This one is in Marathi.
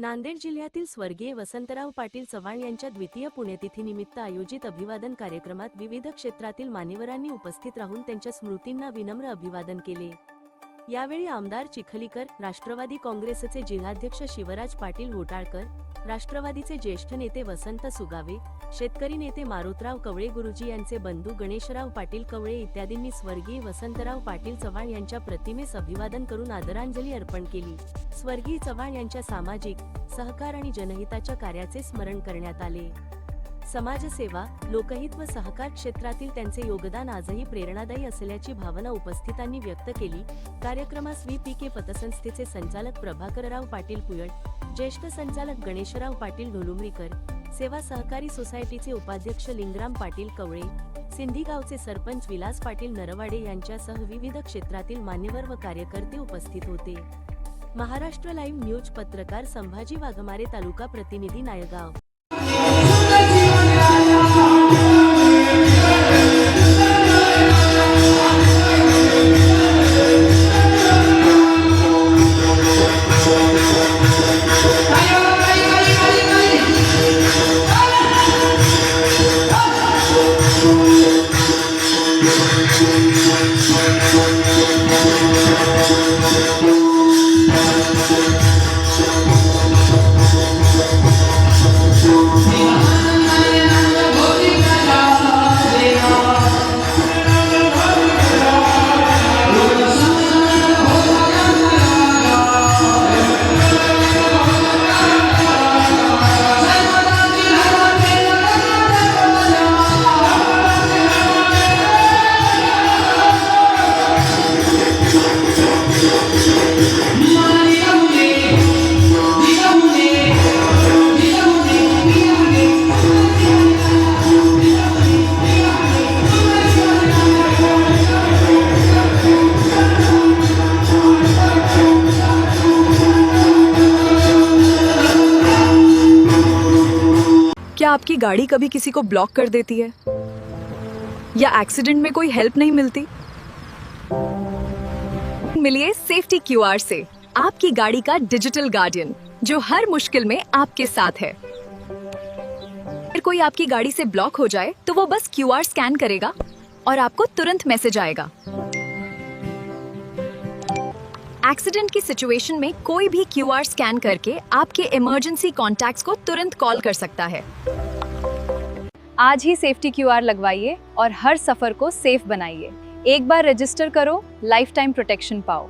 नांदेड जिल्ह्यातील स्वर्गीय वसंतराव पाटील चव्हाण यांच्या द्वितीय पुण्यतिथीनिमित्त आयोजित अभिवादन कार्यक्रमात विविध क्षेत्रातील मान्यवरांनी उपस्थित राहून त्यांच्या स्मृतींना विनम्र अभिवादन केले। यावेळी आमदार चिखलीकर, राष्ट्रवादी काँग्रेसचे जिल्हाध्यक्ष शिवराज पाटील घोटाळकर, राष्ट्रवादीचे ज्येष्ठ नेते वसंत सुगावे, शेतकरी नेते मारुतराव कवळे, गुरुजी यांचे बंधू गणेशराव पाटील कवळे इत्यादींनी स्वर्गीय वसंतराव पाटील चव्हाण यांच्या प्रतिमेस अभिवादन करून आदरांजली अर्पण केली। स्वर्गीय चव्हाण यांच्या सामाजिक, सहकार आणि जनहिताच्या कार्याचे स्मरण करण्यात आले। समाजसेवा, लोकहित व सहकार क्षेत्रातील त्यांचे योगदान आजही प्रेरणादायी असल्याची भावना उपस्थितांनी व्यक्त केली। कार्यक्रमास VPK पतसंस्थेचे संचालक प्रभाकरराव पाटील पुयड, ज्येष्ठ संचालक गणेशराव पाटील ढोलुमरीकर, सेवा सहकारी सोसायटीचे उपाध्यक्ष लिंगराम पाटील कवळे, सिंधी गावचे सरपंच विलास पाटील नरवाडे यांच्यासह विविध क्षेत्रातील मान्यवर व कार्यकर्ते उपस्थित होते। महाराष्ट्र लाईव्ह न्यूज पत्रकार संभाजी वाघमारे, तालुका प्रतिनिधी नायगाव। क्या आपकी गाड़ी कभी किसी को ब्लॉक कर देती है या एक्सीडेंट में कोई हेल्प नहीं मिलती? मिलिए सेफ्टी QR से, आपकी गाड़ी का डिजिटल गार्डियन जो हर मुश्किल में आपके साथ है। अगर कोई आपकी गाड़ी से ब्लॉक हो जाए तो वो बस QR स्कैन करेगा और आपको तुरंत मैसेज आएगा। एक्सीडेंट की सिचुएशन में कोई भी QR स्कैन करके आपके इमरजेंसी कॉन्टैक्ट्स को तुरंत कॉल कर सकता है। आज ही सेफ्टी QR लगवाइए और हर सफर को सेफ बनाइए। एक बार रजिस्टर करो, लाइफ टाइम प्रोटेक्शन पाओ।